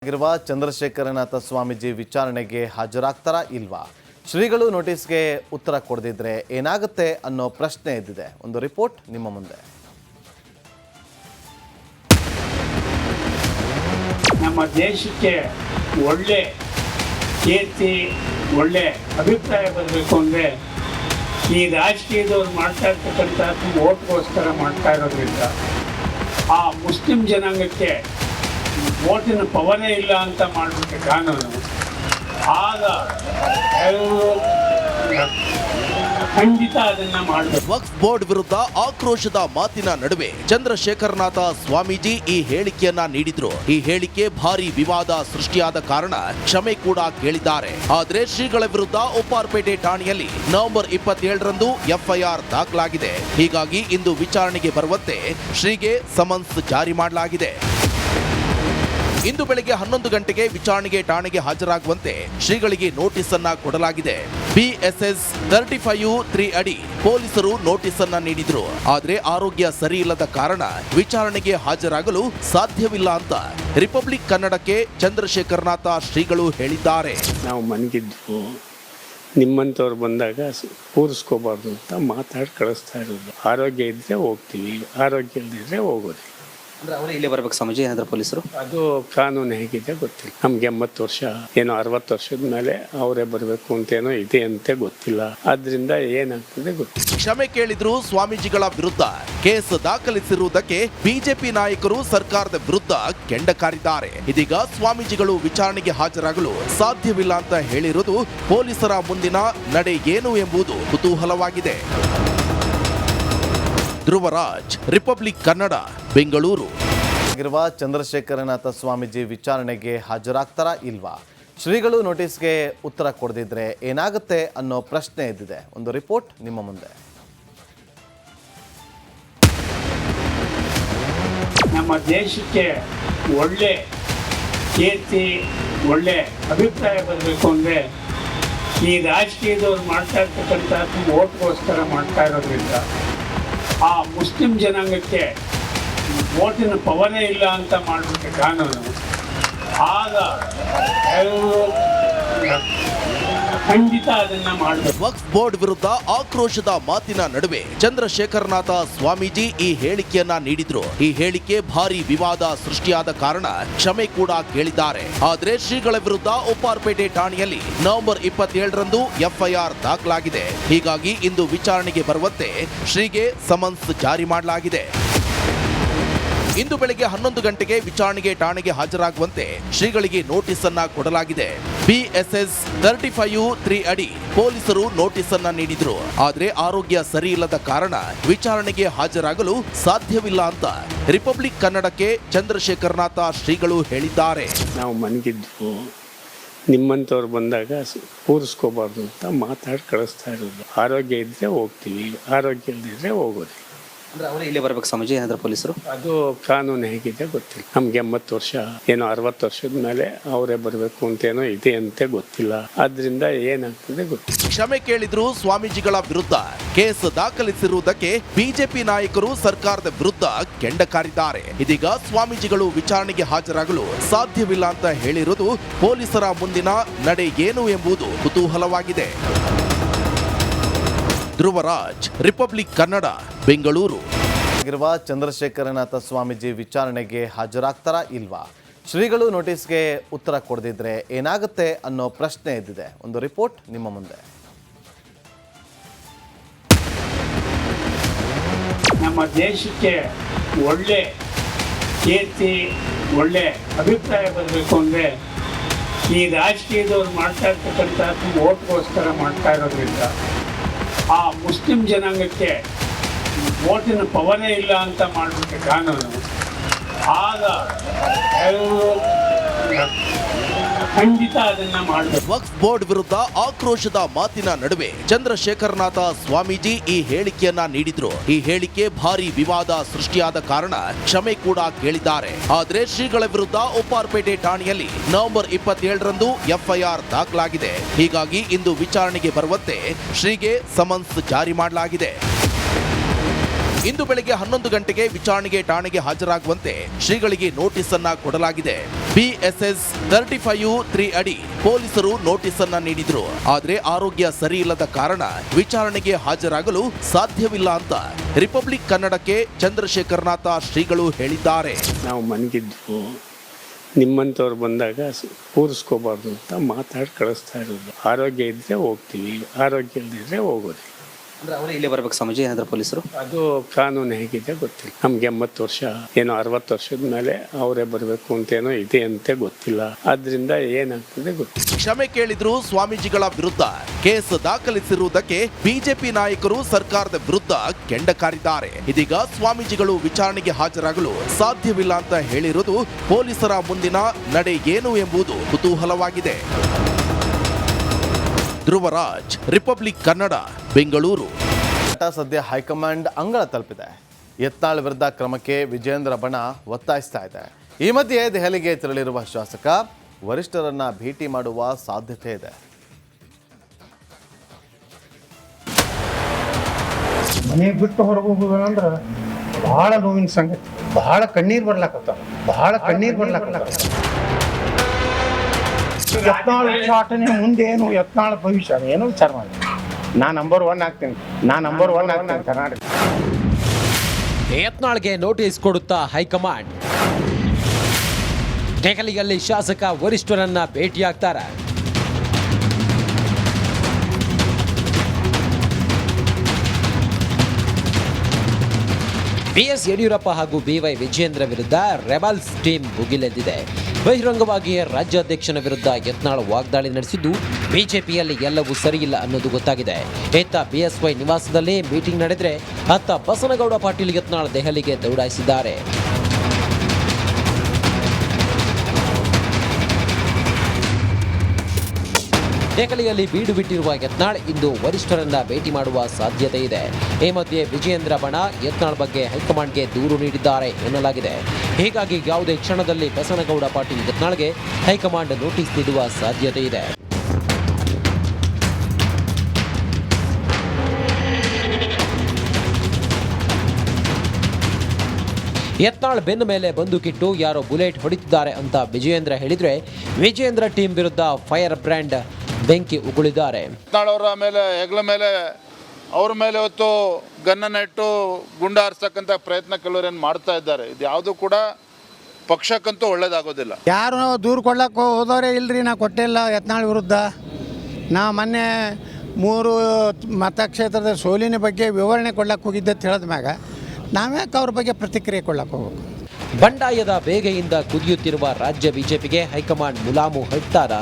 ಆಗಿರುವ ಚಂದ್ರಶೇಖರನಾಥ ಸ್ವಾಮೀಜಿ ವಿಚಾರಣೆಗೆ ಹಾಜರಾಗ್ತಾರಾ ಇಲ್ವಾ? ಶ್ರೀಗಳು ನೋಟಿಸ್ಗೆ ಉತ್ತರ ಕೊಡದಿದ್ರೆ ಏನಾಗುತ್ತೆ ಅನ್ನೋ ಪ್ರಶ್ನೆ ಎದ್ದಿದೆ. ಒಂದು ರಿಪೋರ್ಟ್ ನಿಮ್ಮ ಮುಂದೆ. ನಮ್ಮ ದೇಶಕ್ಕೆ ಒಳ್ಳೆ ಕೀರ್ತಿ, ಒಳ್ಳೆ ಅಭಿಪ್ರಾಯ ಬರಬೇಕು ಅಂದರೆ ಈ ರಾಜಕೀಯದವ್ರು ಮಾಡ್ತಾ ಇರ್ತಕ್ಕಂಥ ವೋಟ್ಗೋಸ್ಕರ ಮಾಡ್ತಾ ಇರೋದ್ರಿಂದ ಆ ಮುಸ್ಲಿಂ ಜನಾಂಗಕ್ಕೆ ವೋಟಿನ ಪವರೇ ಇಲ್ಲ ಅಂತ ಮಾಡಲಿಕ್ಕೆ ಕಾನೂನು ಆಗ ಖಂಡಿತ ಅದನ್ನ ಮಾಡಬೇಕು. ವಕ್ಫ್ ಬೋರ್ಡ್ ವಿರುದ್ಧ ಆಕ್ರೋಶದ ಮಾತಿನ ನಡುವೆ ಚಂದ್ರಶೇಖರನಾಥ ಸ್ವಾಮೀಜಿ ಈ ಹೇಳಿಕೆಯನ್ನ ನೀಡಿದ್ರು. ಈ ಹೇಳಿಕೆ ಭಾರಿ ವಿವಾದ ಸೃಷ್ಟಿಯಾದ ಕಾರಣ ಕ್ಷಮೆ ಕೂಡ ಕೇಳಿದ್ದಾರೆ. ಆದ್ರೆ ಶ್ರೀಗಳ ವಿರುದ್ಧ ಉಪ್ಪಾರಪೇಟೆ ಠಾಣೆಯಲ್ಲಿ ನವೆಂಬರ್ 27ರಂದು ಎಫ್ಐಆರ್ ದಾಖಲಾಗಿದೆ. ಹೀಗಾಗಿ ಇಂದು ವಿಚಾರಣೆಗೆ ಬರುವಂತೆ ಶ್ರೀಗೆ ಸಮನ್ಸ್ ಜಾರಿ ಮಾಡಲಾಗಿದೆ. ಇಂದು ಬೆಳಗ್ಗೆ 11 ಗಂಟೆಗೆ ವಿಚಾರಣೆಗೆ ಠಾಣೆಗೆ ಹಾಜರಾಗುವಂತೆ ಶ್ರೀಗಳಿಗೆ ನೋಟಿಸ್ ಅನ್ನ ಕೊಡಲಾಗಿದೆ. BSS 35(3) ಅಡಿ ಪೊಲೀಸರು ನೋಟಿಸ್ ಅನ್ನ ನೀಡಿದ್ರು. ಆದ್ರೆ ಆರೋಗ್ಯ ಸರಿ ಇಲ್ಲದ ಕಾರಣ ವಿಚಾರಣೆಗೆ ಹಾಜರಾಗಲು ಸಾಧ್ಯವಿಲ್ಲ ಅಂತ ರಿಪಬ್ಲಿಕ್ ಕನ್ನಡಕ್ಕೆ ಚಂದ್ರಶೇಖರನಾಥ ಶ್ರೀಗಳು ಹೇಳಿದ್ದಾರೆ. ನಾವು ಮನಗಿದ್ದು ನಿಮ್ಮಂಥವ್ರು ಬಂದಾಗ ಕೂರಿಸ್ಕೋಬಾರ್ದು ಅಂತ ಮಾತಾಡಿ ಕಳಿಸ್ತಾ ಇರೋದು. ಆರೋಗ್ಯ ಇದ್ದರೆ ಹೋಗ್ತೀವಿ, ಆರೋಗ್ಯ ಇಲ್ಲದಿದ್ರೆ ಹೋಗೋದು. ಅಂದ್ರೆ ಅವರೇ ಇಲ್ಲೇ ಬರ್ಬೇಕು ಸ್ವಾಮೀಜಿ ಏನಾದ್ರು ಪೊಲೀಸರು? ಅದು ಕಾನೂನು ಹೇಗಿದೆ ಗೊತ್ತಿಲ್ಲ. ನಮ್ಗೆ 80 ವರ್ಷ ಏನೋ 60 ವರ್ಷದ ಮೇಲೆ ಅವರೇ ಬರಬೇಕು ಅಂತೇನೋ ಇದೆ ಅಂತೆ ಗೊತ್ತಿಲ್ಲ. ಆದ್ರಿಂದ ಏನಾಗ್ತದೆ ಗೊತ್ತಿಲ್ಲ. ಕ್ಷಮೆ ಕೇಳಿದ್ರು ಸ್ವಾಮೀಜಿಗಳ ವಿರುದ್ಧ ಕೇಸ್ ದಾಖಲಿಸಿರುವುದಕ್ಕೆ ಬಿಜೆಪಿ ನಾಯಕರು ಸರ್ಕಾರದ ವಿರುದ್ಧ ಕೆಂಡ ಕಾರಿದ್ದಾರೆ. ಇದೀಗ ಸ್ವಾಮೀಜಿಗಳು ವಿಚಾರಣೆಗೆ ಹಾಜರಾಗಲು ಸಾಧ್ಯವಿಲ್ಲ ಅಂತ ಹೇಳಿರುವುದು ಪೊಲೀಸರ ಮುಂದಿನ ನಡೆ ಏನು ಎಂಬುದು ಕುತೂಹಲವಾಗಿದೆ. ಧ್ರುವರಾಜ್, ರಿಪಬ್ಲಿಕ್ ಕನ್ನಡ, ಬೆಂಗಳೂರು. ಆಗಿರುವ ಚಂದ್ರಶೇಖರನಾಥ ಸ್ವಾಮೀಜಿ ವಿಚಾರಣೆಗೆ ಹಾಜರಾಗ್ತಾರಾ ಇಲ್ವಾ? ಶ್ರೀಗಳು ನೋಟಿಸ್ಗೆ ಉತ್ತರ ಕೊಡದಿದ್ರೆ ಏನಾಗುತ್ತೆ ಅನ್ನೋ ಪ್ರಶ್ನೆ ಎದ್ದಿದೆ. ಒಂದು ರಿಪೋರ್ಟ್ ನಿಮ್ಮ ಮುಂದೆ. ನಮ್ಮ ದೇಶಕ್ಕೆ ಒಳ್ಳೆ ಕೀರ್ತಿ, ಒಳ್ಳೆ ಅಭಿಪ್ರಾಯ ಬರಬೇಕು ಅಂದರೆ ಈ ರಾಜಕೀಯದವ್ರು ಮಾಡ್ತಾ ಇರ್ತಕ್ಕಂಥ ವೋಟ್ಗೋಸ್ಕರ ಮಾಡ್ತಾ ಇರೋದ್ರಿಂದ ಆ ಮುಸ್ಲಿಂ ಜನಾಂಗಕ್ಕೆ ವೋಟಿನ ಪವರೇ ಇಲ್ಲ ಅಂತ ಮಾಡಲಿಕ್ಕೆ ಕಾನೂನು ಆಗ ಖಂಡಿತ ಅದನ್ನ ಮಾಡಬೇಕು. ವಕ್ಫ್ ಬೋರ್ಡ್ ವಿರುದ್ಧ ಆಕ್ರೋಶದ ಮಾತಿನ ನಡುವೆ ಚಂದ್ರಶೇಖರನಾಥ ಸ್ವಾಮೀಜಿ ಈ ಹೇಳಿಕೆಯನ್ನ ನೀಡಿದ್ರು. ಈ ಹೇಳಿಕೆ ಭಾರಿ ವಿವಾದ ಸೃಷ್ಟಿಯಾದ ಕಾರಣ ಕ್ಷಮೆ ಕೂಡ ಕೇಳಿದ್ದಾರೆ. ಆದ್ರೆ ಶ್ರೀಗಳ ವಿರುದ್ಧ ಉಪ್ಪಾರಪೇಟೆ ಠಾಣೆಯಲ್ಲಿ ನವೆಂಬರ್ 27ರಂದು ಎಫ್ಐಆರ್ ದಾಖಲಾಗಿದೆ. ಹೀಗಾಗಿ ಇಂದು ವಿಚಾರಣೆಗೆ ಬರುವಂತೆ ಶ್ರೀಗೆ ಸಮನ್ಸ್ ಜಾರಿ ಮಾಡಲಾಗಿದೆ. ಇಂದು ಬೆಳಗ್ಗೆ 11 ಗಂಟೆಗೆ ವಿಚಾರಣೆಗೆ ಠಾಣೆಗೆ ಹಾಜರಾಗುವಂತೆ ಶ್ರೀಗಳಿಗೆ ನೋಟಿಸ್ ಅನ್ನ ಕೊಡಲಾಗಿದೆ. BSS 35(3) ಅಡಿ ಪೊಲೀಸರು ನೋಟಿಸ್ ಅನ್ನ ನೀಡಿದ್ರು. ಆದ್ರೆ ಆರೋಗ್ಯ ಸರಿ ಇಲ್ಲದ ಕಾರಣ ವಿಚಾರಣೆಗೆ ಹಾಜರಾಗಲು ಸಾಧ್ಯವಿಲ್ಲ ಅಂತ ರಿಪಬ್ಲಿಕ್ ಕನ್ನಡಕ್ಕೆ ಚಂದ್ರಶೇಖರನಾಥ ಶ್ರೀಗಳು ಹೇಳಿದ್ದಾರೆ. ನಾವು ಮನಗಿದ್ದು ನಿಮ್ಮಂಥವ್ರು ಬಂದಾಗ ಕೂರಿಸ್ಕೋಬಾರ್ದು ಅಂತ ಮಾತಾಡಿ ಕಳಿಸ್ತಾ ಇರೋದು. ಆರೋಗ್ಯ ಇದ್ದರೆ ಹೋಗ್ತೀವಿ, ಆರೋಗ್ಯ ಇಲ್ಲದಿದ್ರೆ ಹೋಗೋದು. ಅಂದ್ರೆ ಅವರೇ ಇಲ್ಲೇ ಬರ್ಬೇಕು ಸ್ವಾಮೀಜಿ ಏನಾದ್ರು ಪೊಲೀಸರು? ಅದು ಕಾನೂನು ಹೇಗಿದೆ ಗೊತ್ತಿಲ್ಲ. ನಮ್ಗೆ 80 ವರ್ಷ ಏನೋ 60 ವರ್ಷದ ಮೇಲೆ ಅವರೇ ಬರಬೇಕು ಅಂತೇನೋ ಇದೆ ಅಂತೆ ಗೊತ್ತಿಲ್ಲ. ಆದ್ರಿಂದ ಏನಾಗ್ತದೆ ಗೊತ್ತಿಲ್ಲ. ಕ್ಷಮೆ ಕೇಳಿದ್ರು ಸ್ವಾಮೀಜಿಗಳ ವಿರುದ್ಧ ಕೇಸ್ ದಾಖಲಿಸಿರುವುದಕ್ಕೆ ಬಿಜೆಪಿ ನಾಯಕರು ಸರ್ಕಾರದ ವಿರುದ್ಧ ಕೆಂಡ ಕಾರಿದ್ದಾರೆ. ಇದೀಗ ಸ್ವಾಮೀಜಿಗಳು ವಿಚಾರಣೆಗೆ ಹಾಜರಾಗಲು ಸಾಧ್ಯವಿಲ್ಲ ಅಂತ ಹೇಳಿರುವುದು ಪೊಲೀಸರ ಮುಂದಿನ ನಡೆ ಏನು ಎಂಬುದು ಕುತೂಹಲವಾಗಿದೆ. ಧ್ರುವರಾಜ್, ರಿಪಬ್ಲಿಕ್ ಕನ್ನಡ, ಬೆಂಗಳೂರು. ಆಗಿರುವ ಚಂದ್ರಶೇಖರನಾಥ ಸ್ವಾಮೀಜಿ ವಿಚಾರಣೆಗೆ ಹಾಜರಾಗ್ತಾರಾ ಇಲ್ವಾ? ಶ್ರೀಗಳು ನೋಟಿಸ್ಗೆ ಉತ್ತರ ಕೊಡದಿದ್ರೆ ಏನಾಗುತ್ತೆ ಅನ್ನೋ ಪ್ರಶ್ನೆ ಎದ್ದಿದೆ. ಒಂದು ರಿಪೋರ್ಟ್ ನಿಮ್ಮ ಮುಂದೆ. ನಮ್ಮ ದೇಶಕ್ಕೆ ಒಳ್ಳೆ ಕೀರ್ತಿ, ಒಳ್ಳೆ ಅಭಿಪ್ರಾಯ ಬರಬೇಕು ಅಂದರೆ ಈ ರಾಜಕೀಯದವ್ರು ಮಾಡ್ತಾ ಇರ್ತಕ್ಕಂಥ ವೋಟ್ಗೋಸ್ಕರ ಮಾಡ್ತಾ ಇರೋದ್ರಿಂದ ಆ ಮುಸ್ಲಿಂ ಜನಾಂಗಕ್ಕೆ ವೋಟಿನ ಪವರೇ ಇಲ್ಲ ಅಂತ ಮಾಡಲಿಕ್ಕೆ ಕಾನೂನು ಆಗ ಖಂಡಿತ ಅದನ್ನ ಮಾಡಬೇಕು. ವಕ್ಫ್ ಬೋರ್ಡ್ ವಿರುದ್ಧ ಆಕ್ರೋಶದ ಮಾತಿನ ನಡುವೆ ಚಂದ್ರಶೇಖರನಾಥ ಸ್ವಾಮೀಜಿ ಈ ಹೇಳಿಕೆಯನ್ನ ನೀಡಿದ್ರು. ಈ ಹೇಳಿಕೆ ಭಾರಿ ವಿವಾದ ಸೃಷ್ಟಿಯಾದ ಕಾರಣ ಕ್ಷಮೆ ಕೂಡ ಕೇಳಿದ್ದಾರೆ. ಆದ್ರೆ ಶ್ರೀಗಳ ವಿರುದ್ಧ ಉಪ್ಪಾರಪೇಟೆ ಠಾಣೆಯಲ್ಲಿ ನವೆಂಬರ್ 27ರಂದು ಎಫ್ಐಆರ್ ದಾಖಲಾಗಿದೆ. ಹೀಗಾಗಿ ಇಂದು ವಿಚಾರಣೆಗೆ ಬರುವಂತೆ ಶ್ರೀಗೆ ಸಮನ್ಸ್ ಜಾರಿ ಮಾಡಲಾಗಿದೆ. ಇಂದು ಬೆಳಗ್ಗೆ 11 ಗಂಟೆಗೆ ವಿಚಾರಣೆಗೆ ಠಾಣೆಗೆ ಹಾಜರಾಗುವಂತೆ ಶ್ರೀಗಳಿಗೆ ನೋಟಿಸ್ ಅನ್ನ ಕೊಡಲಾಗಿದೆ. BSS 35(3) ಅಡಿ ಪೊಲೀಸರು ನೋಟಿಸ್ ಅನ್ನ ನೀಡಿದ್ರು. ಆದ್ರೆ ಆರೋಗ್ಯ ಸರಿ ಇಲ್ಲದ ಕಾರಣ ವಿಚಾರಣೆಗೆ ಹಾಜರಾಗಲು ಸಾಧ್ಯವಿಲ್ಲ ಅಂತ ರಿಪಬ್ಲಿಕ್ ಕನ್ನಡಕ್ಕೆ ಚಂದ್ರಶೇಖರನಾಥ ಶ್ರೀಗಳು ಹೇಳಿದ್ದಾರೆ. ನಾವು ಮನಗಿದ್ದು ನಿಮ್ಮಂಥವ್ರು ಬಂದಾಗ ಕೂರಿಸ್ಕೋಬಾರ್ದು ಅಂತ ಮಾತಾಡಿ ಕಳಿಸ್ತಾ ಇರೋದು. ಆರೋಗ್ಯ ಇದ್ದರೆ ಹೋಗ್ತೀವಿ, ಆರೋಗ್ಯ ಇಲ್ಲದಿದ್ದರೆ ಹೋಗೋದು. ಅಂದ್ರೆ ಅವರೇ ಇಲ್ಲೇ ಬರ್ಬೇಕು ಸ್ವಾಮೀಜಿ ಏನಾದರೂ ಪೊಲೀಸರು? ಅದು ಕಾನೂನು ಹೇಗಿದೆ ಗೊತ್ತಿಲ್ಲ. ನಮ್ಗೆ 80 ವರ್ಷ ಏನೋ 60 ವರ್ಷದ ಮೇಲೆ ಅವರೇ ಬರಬೇಕು ಅಂತೇನೋ ಇದೆ ಅಂತೆ ಗೊತ್ತಿಲ್ಲ. ಆದ್ರಿಂದ ಏನಾಗ್ತದೆ ಗೊತ್ತಿಲ್ಲ. ಕ್ಷಮೆ ಕೇಳಿದ್ರು ಸ್ವಾಮೀಜಿಗಳ ವಿರುದ್ಧ ಕೇಸ್ ದಾಖಲಿಸಿರುವುದಕ್ಕೆ ಬಿಜೆಪಿ ನಾಯಕರು ಸರ್ಕಾರದ ವಿರುದ್ಧ ಕೆಂಡ ಕಾರಿದ್ದಾರೆ. ಇದೀಗ ಸ್ವಾಮೀಜಿಗಳು ವಿಚಾರಣೆಗೆ ಹಾಜರಾಗಲು ಸಾಧ್ಯವಿಲ್ಲ ಅಂತ ಹೇಳಿರುವುದು ಪೊಲೀಸರ ಮುಂದಿನ ನಡೆ ಏನು ಎಂಬುದು ಕುತೂಹಲವಾಗಿದೆ. ಧ್ರುವರಾಜ್, ರಿಪಬ್ಲಿಕ್ ಕನ್ನಡ, ಬೆಂಗಳೂರು. ಸದ್ಯ ಹೈಕಮಾಂಡ್ ಅಂಗಳ ತಲುಪಿದೆ. ಯತ್ನಾಳ್ ವಿರುದ್ಧ ಕ್ರಮಕ್ಕೆ ವಿಜೇಂದ್ರ ಬಣ ಒತ್ತಾಯಿಸ್ತಾ ಇದೆ. ಈ ಮಧ್ಯೆ ದೆಹಲಿಗೆ ತೆರಳಿರುವ ಶಾಸಕ ವರಿಷ್ಠರನ್ನ ಭೇಟಿ ಮಾಡುವ ಸಾಧ್ಯತೆ ಇದೆ. ಮನೆ ಬಿಟ್ಟು ಹೊರಗೆ ಹೋಗೋದಂದ್ರೆ ಬಹಳ ನೋವಿನ ಸಂಗತಿ. ಬಹಳ ಕಣ್ಣೀರು ಬರ್ಲಾಕತ್ತಾವ. ಯತ್ನಾಳ್ ಉಚ್ಚಾಟನೆ ಮುಂದೆ ಏನು ಯತ್ನಾಳ್ ಭವಿಷ್ಯ ಏನೋ ವಿಚಾರ ಮಾಡಿ. ನಾ ನಂಬರ್ 1 ಆಗ್ತೇನೆ ಕರ್ನಾಟಕ. ಯತ್ನಾಳ್ಗೆ ನೋಟಿಸ್ ಕೊಡುತ್ತಾ ಹೈಕಮಾಂಡ್. ದೆಹಲಿಯಲ್ಲಿ ಶಾಸಕ ವರಿಷ್ಠರನ್ನ ಭೇಟಿಯಾಗ್ತಾರೆ. BS ಯಡಿಯೂರಪ್ಪ ಹಾಗೂ BY ವಿಜಯೇಂದ್ರ ವಿರುದ್ಧ ರೆಬಲ್ಸ್ ಟೀಮ್ ಭುಗಿಲೆದ್ದಿದೆ. ಬಹಿರಂಗವಾಗಿಯೇ ರಾಜ್ಯಾಧ್ಯಕ್ಷನ ವಿರುದ್ಧ ಯತ್ನಾಳ್ ವಾಗ್ದಾಳಿ ನಡೆಸಿದ್ದು ಬಿಜೆಪಿಯಲ್ಲಿ ಎಲ್ಲವೂ ಸರಿಯಿಲ್ಲ ಅನ್ನೋದು ಗೊತ್ತಾಗಿದೆ. ಇತ್ತ BSY ನಿವಾಸದಲ್ಲಿ ಮೀಟಿಂಗ್ ನಡೆದರೆ ಅತ್ತ ಬಸನಗೌಡ ಪಾಟೀಲ್ ಯತ್ನಾಳ್ ದೆಹಲಿಗೆ ದೌಡಾಯಿಸಿದ್ದಾರೆ. ದೆಹಲಿಯಲ್ಲಿ ಬೀಡು ಬಿಟ್ಟಿರುವ ಯತ್ನಾಳ್ ಇಂದು ವರಿಷ್ಠರನ್ನ ಭೇಟಿ ಮಾಡುವ ಸಾಧ್ಯತೆ ಇದೆ. ಈ ಮಧ್ಯೆ ವಿಜಯೇಂದ್ರ ಬಣ ಯತ್ನಾಳ್ ಬಗ್ಗೆ ಹೈಕಮಾಂಡ್ಗೆ ದೂರು ನೀಡಿದ್ದಾರೆ ಎನ್ನಲಾಗಿದೆ. ಹೀಗಾಗಿ ಯಾವುದೇ ಕ್ಷಣದಲ್ಲಿ ಬಸನಗೌಡ ಪಾಟೀಲ್ ಯತ್ನಾಳ್ಗೆ ಹೈಕಮಾಂಡ್ ನೋಟಿಸ್ ನೀಡುವ ಸಾಧ್ಯತೆ ಇದೆ. ಯತ್ನಾಳ್ ಬೆನ್ನ ಮೇಲೆ ಬಂದೂಕಿಟ್ಟು ಯಾರೋ ಬುಲೆಟ್ ಹೊಡಿತಿದ್ದಾರೆ ಅಂತ ವಿಜಯೇಂದ್ರ ಹೇಳಿದ್ರೆ, ವಿಜಯೇಂದ್ರ ಟೀಮ್ ವಿರುದ್ಧ ಫೈರ್ ಬ್ರ್ಯಾಂಡ್ ಬೆಂಕಿ ಉಗುಳಿದ್ದಾರೆ. ಯತ್ನಾಳ್ ಅವರ ಮೇಲೆ ಹೆಗಲ ಮೇಲೆ ಅವ್ರ ಮೇಲೆ ಹೊತ್ತು ಗನ್ನನ್ನು ಇಟ್ಟು ಗುಂಡ ಹಾರಿಸ್ತಕ್ಕಂಥ ಪ್ರಯತ್ನ ಕೆಲವರೇನು ಮಾಡ್ತಾ ಇದ್ದಾರೆ. ಇದು ಯಾವುದು ಕೂಡ ಪಕ್ಷಕ್ಕಂತೂ ಒಳ್ಳೇದಾಗೋದಿಲ್ಲ. ಯಾರು ದೂರು ಕೊಡ್ಲಕ್ಕೆ ಹೋದವರೇ ಇಲ್ರಿ. ನಾ ಕೊಟ್ಟಿಲ್ಲ ಯತ್ನಾಳ್ ವಿರುದ್ಧ. ನಾ ಮೊನ್ನೆ 3 ಮತಕ್ಷೇತ್ರದ ಸೋಲಿನ ಬಗ್ಗೆ ವಿವರಣೆ ಕೊಡ್ಲಕ್ಕೆ ಹೋಗಿದ್ದೆ ಹೇಳಿದ ಮ್ಯಾಗ ನಾವ್ಯಾಕೆ ಅವ್ರ ಬಗ್ಗೆ ಪ್ರತಿಕ್ರಿಯೆ ಕೊಡ್ಲಕ್ಕೆ ಹೋಗ್ಬೇಕು? ಬಂಡಾಯದ ಬೇಗೆಯಿಂದ ಕುದಿಯುತ್ತಿರುವ ರಾಜ್ಯ ಬಿಜೆಪಿಗೆ ಹೈಕಮಾಂಡ್ ಮುಲಾಮು ಹೇಳ್ತಾರಾ?